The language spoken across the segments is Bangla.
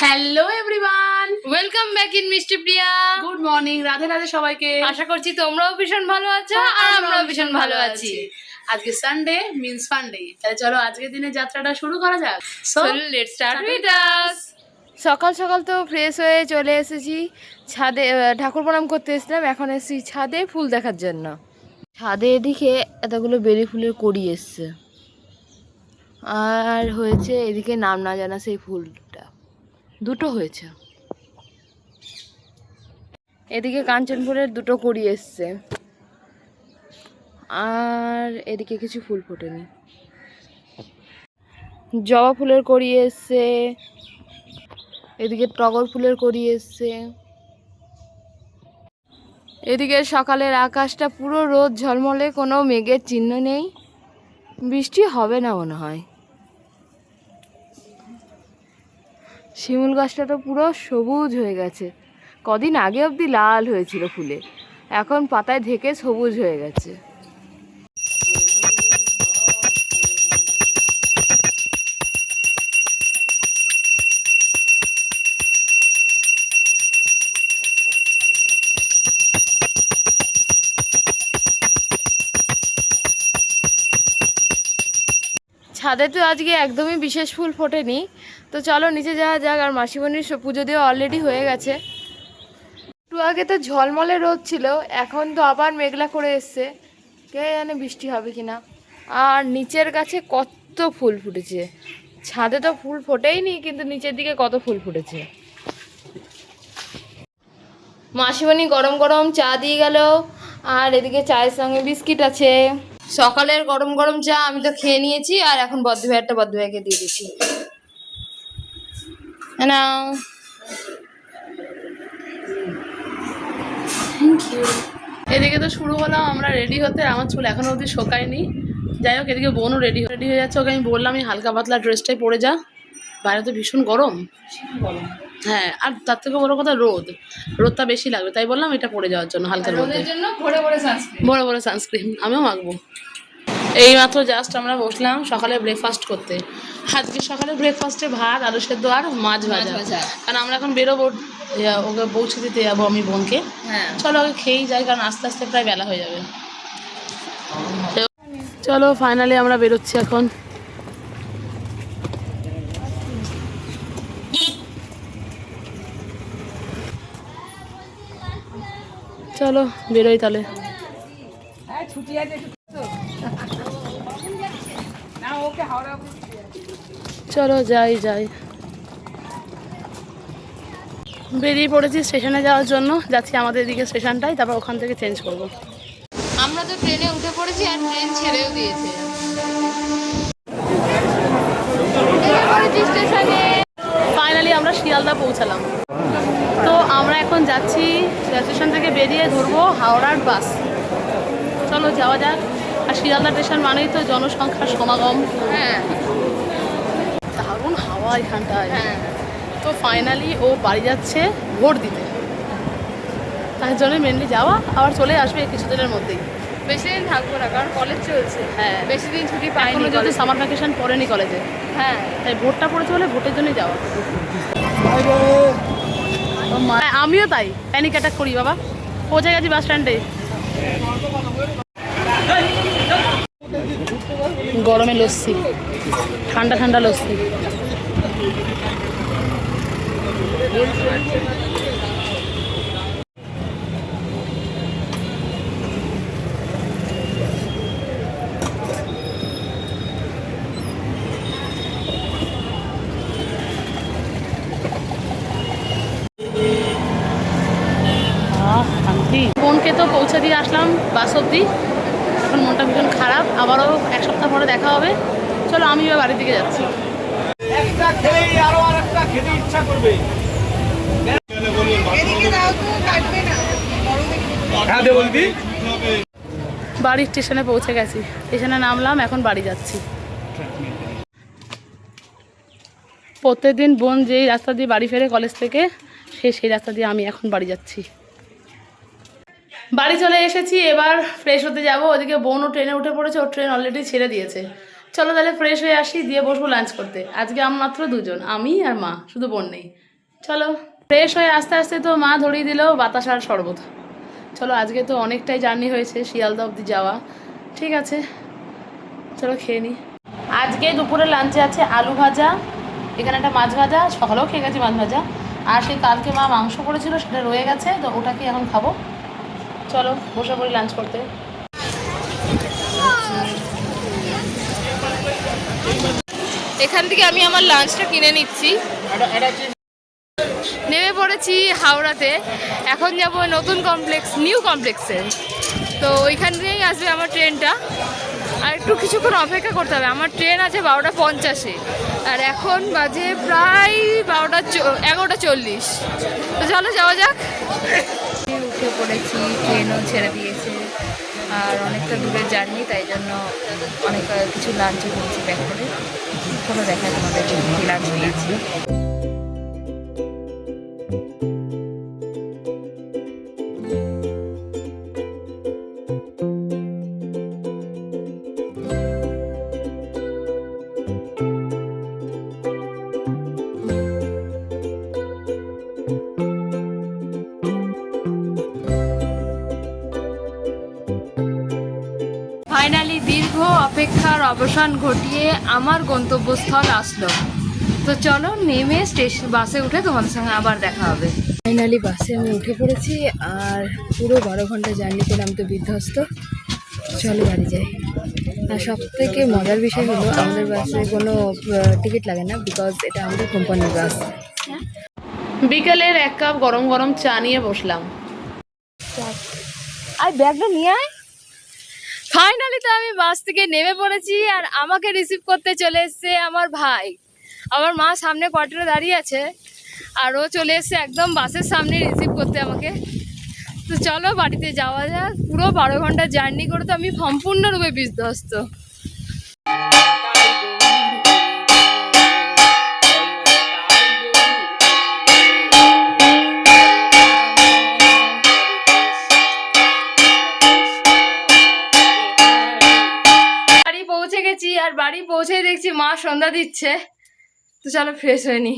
Hello everyone, welcome back in মিষ্টি প্রিয়া। গুড মর্নিং, রাধে রাধে সবাইকে। আশা করছি তোমরাও ভীষণ ভালো আছো আর আমরাও ভীষণ ভালো আছি। আজকে সানডে মিন্স ফান্ডে, তাহলে চলো আজকের দিনে যাত্রাটা শুরু করা যাক। So let's start with us. সকাল সকাল তো ফ্রেশ হয়ে চলে এসেছি ছাদে, ঠাকুর প্রণাম করতে এসেছিলাম। এখন এসেছি ছাদে ফুল দেখার জন্য। ছাদে এদিকে এতগুলো বেলি ফুলের কড়ি এসছে, আর হয়েছে এদিকে নাম না জানা সেই ফুলটা দুটো হয়েছে। এদিকে কাঞ্চন ফুলের দুটো কড়ি এসছে, আর এদিকে কিছু ফুল ফোটেনি। জবা ফুলের কড়ি এসছে, এদিকে টগর ফুলের কড়ি এসছে। এদিকে সকালের আকাশটা পুরো রোদ ঝলমলে, কোনো মেঘের চিহ্ন নেই। বৃষ্টি হবে না মনে হয়। শিমুল গাছটা তো পুরো সবুজ হয়ে গেছে। কদিন আগে অবধি লাল হয়েছিল ফুলে, এখন পাতায় ঢেকে সবুজ হয়ে গেছে। ছাদে তো আজকে একদমই বিশেষ ফুল ফোটেনি, তো চলো নিচে যাওয়া যাক। আর মাসিমণির পুজো দেওয়া অলরেডি হয়ে গেছে। একটু আগে তো ঝলমলে রোদ ছিল, এখন তো আবার মেঘলা করে এসছে। কে জানে বৃষ্টি হবে কিনা। আর নিচের গাছে কত ফুল ফুটেছে। ছাদে তো ফুল ফোটেইনি, কিন্তু নিচের দিকে কত ফুল ফুটেছে। মাসিমণি গরম গরম চা দিয়ে গেল, আর এদিকে চায়ের সঙ্গে বিস্কিট আছে। সকালের গরম গরম চা আমি তো খেয়ে নিয়েছি, আর এখন বদ্দভাইয়েরটা বদ্দভাইকে দিয়ে দিচ্ছি। নাও। Thank you. এদিকে তো শুরু হলাম আমরা রেডি হতে, আমার চুল এখনো অবধি শোকায়নি। যাই হোক, এদিকে বোনও রেডি হয়ে যাচ্ছে। ওকে আমি বললাম এই হালকা পাতলা ড্রেসটাই পরে যা, বাইরে তো ভীষণ গরম। হ্যাঁ, আর তার থেকে বড় কথা রোদটা বেশি লাগবে, তাই বললাম এটা পরে যাওয়ার জন্য হালকার মধ্যে। রোদের জন্য ভরে ভরে সানস্ক্রিন। বড় বড় সানস্ক্রিন আমিও মাখবো। এইমাত্র জাস্ট আমরা বসলাম সকালে ব্রেকফাস্ট করতে। আজকে সকালে ব্রেকফাস্টে ভাত, আলু সেদ্ধ আর মাছ ভাজা। কারণ আমরা এখন বেরোবো, ওকে পৌঁছে দিতে যাবো আমি বোনকে। হ্যাঁ, চলো ওকে খেয়েই যাই, কারণ আস্তে আস্তে প্রায় বেলা হয়ে যাবে। চলো ফাইনালি আমরা বেরোচ্ছি এখন। চলো বেরোই তাহলে। চলো যাই যাই। বেরিয়ে পড়েছি স্টেশনে যাওয়ার জন্য, যাচ্ছি আমাদের এদিকে স্টেশনটাই, তারপর ওখান থেকে চেঞ্জ করবো। আমরা তো ট্রেনে উঠে পড়েছি, আর ট্রেন ছেড়েও দিয়েছে। ফাইনালি আমরা শিয়ালদা পৌঁছালাম। তো আমরা এখন যাচ্ছি স্টেশন থেকে বেরিয়ে ধরবো হাওড়ার বাস। চলো যাওয়া যাক। আর শিয়ালদা স্টেশন মানেই তো জনসংখ্যার সমাগম। হ্যাঁ দারুণ হাওয়া এখানটায়। হ্যাঁ। তো ফাইনালি ও বাড়ি যাচ্ছে ভোট দিতে, তার জন্য মেনলি যাওয়া। আবার চলে আসবে কিছুদিনের মধ্যেই। বেশি দিন থাকবো না, কারণ কলেজ চলছে। হ্যাঁ, বেশি দিন ছুটি পাইনি। এখনো যদি সামার ভ্যাকেশন পড়েনি কলেজে, হ্যাঁ, তাই ভোটটা পড়েছে বলে ভোটের জন্যই যাওয়া। আমিও তাই প্যানিক অ্যাটাক করি বাবা। পৌঁছে গেছি বাস স্ট্যান্ডে। গরমে লস্যি, ঠান্ডা ঠান্ডা লস্যি। বোনকে তো পৌঁছে দিয়ে আসলাম বাস অব্দি। এখন মনটা ভীষণ খারাপ, আবারও এক সপ্তাহ পরে দেখা হবে। চলো আমিও বাড়ির দিকে যাচ্ছি। একটা খেলেই আরো আরেকটা খেতে ইচ্ছা করবে। হ্যাঁ দে বলবি। বাড়ির স্টেশনে পৌঁছে গেছি, স্টেশনে নামলাম, এখন বাড়ি যাচ্ছি। প্রত্যেকদিন বোন যেই রাস্তা দিয়ে বাড়ি ফেরে কলেজ থেকে, সেই রাস্তা দিয়ে আমি এখন বাড়ি যাচ্ছি। বাড়ি চলে এসেছি, এবার ফ্রেশ হতে যাব। ওদিকে বোনও ট্রেনে উঠে পড়েছে, ওর ট্রেন অলরেডি ছেড়ে দিয়েছে। চলো তাহলে ফ্রেশ হয়ে আসি, দিয়ে বসবো লাঞ্চ করতে। আজকে মাত্র দুজন, আমি আর মা, শুধু বোন নেই। চলো ফ্রেশ হয়ে আস্তে আস্তে তো মা ধরিয়ে দিল বাতাস আর শরবত। চলো আজকে তো অনেকটাই জার্নি হয়েছে শিয়ালদা অবধি যাওয়া, ঠিক আছে চলো খেয়ে নিই। আজকে দুপুরে লাঞ্চে আছে আলু ভাজা, এখানে একটা মাছ ভাজা, সকালেও খেয়ে গেছি মাছ ভাজা, আর সেই কালকে মা মাংস করেছিল সেটা রয়ে গেছে, তো ওটাকে এখন খাবো। চলো বসে পড়ি লাঞ্চ করতে। এখান থেকে আমি আমার লাঞ্চটা কিনে নিচ্ছি। নেমে পড়েছি হাওড়াতে, এখন যাব নতুন কমপ্লেক্স, নিউ কমপ্লেক্সে। তো ওইখান দিয়েই আসবে আমার ট্রেনটা, আর একটু কিছুক্ষণ অপেক্ষা করতে হবে। আমার ট্রেন আছে 12:50-এ, আর এখন বাজে প্রায় 11:40। তো চলো যাওয়া যাক। উঠে পড়েছি, ট্রেনও ছেড়ে দিয়েছে, আর অনেকটা দূরের জার্নি, তাই জন্য অনেক কিছু লাঞ্চও করেছি ব্যাক করে। চলো দেখায় তোমাদের কী লাঞ্চ নিয়েছি। ফাইনালি দীর্ঘ অপেক্ষার অবসান ঘটিয়ে আমার গন্তব্যস্থল আসলো। তো চলো নেমে বাসে উঠে তোমাদের সঙ্গে আবার দেখা হবে। ফাইনালি বাসে আমি উঠে পড়েছি, আর পুরো 12 ঘন্টা জার্নি করে আমি তো বিধ্বস্ত। চলো বাড়ি যাই। আর সব থেকে মজার বিষয় হলো আমাদের বাসে কোনো টিকিট লাগে না, বিকজ এটা আমাদের কোম্পানির বাস। বিকেলের 1 কাপ গরম গরম চা নিয়ে বসলাম। আর ব্যাগটা নিয়ে আয়। ফাইনালি তো আমি বাস থেকে নেমে পড়েছি, আর আমাকে রিসিভ করতে চলে এসছে আমার ভাই। আমার মা সামনে কোয়ার্টারে দাঁড়িয়ে আছে, আর ও চলে এসছে একদম বাসের সামনে রিসিভ করতে আমাকে। তো চলো বাড়িতে যাওয়া যাক। পুরো 12 ঘন্টা জার্নি করে তো আমি সম্পূর্ণরূপে বিধ্বস্ত। বাড়ি পৌঁছে গেছি, আর বাড়ি পৌঁছে দেখছি মা সন্ধ্যা দিচ্ছে। তো চলো ফ্রেশ হয়ে নি।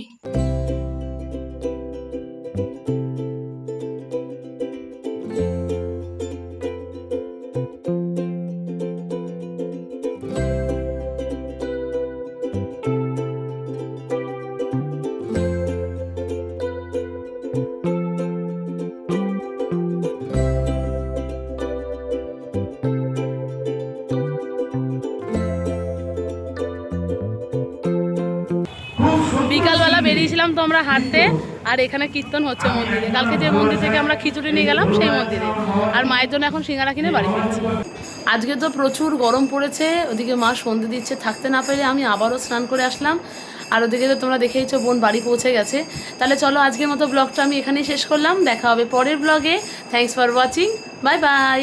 বিকালবেলা বেরিয়েছিলাম তো আমরা হাঁটতে, আর এখানে কীর্তন হচ্ছে মন্দিরে। কালকে যে মন্দির থেকে আমরা খিচুড়ি নিয়ে গেলাম সেই মন্দিরে, আর মায়ের জন্য এখন সিঙ্গারা কিনে বাড়ি ফিরছি। আজকে তো প্রচুর গরম পড়েছে, ওদিকে মা সন্ধে দিচ্ছে, থাকতে না পেরে আমি আবারও স্নান করে আসলাম। আর ওদিকে তো তোমরা দেখেইছো বোন বাড়ি পৌঁছে গেছে। তাহলে চলো আজকের মতো ব্লগটা আমি এখানেই শেষ করলাম, দেখা হবে পরের ব্লগে। Thanks for watching, bye bye.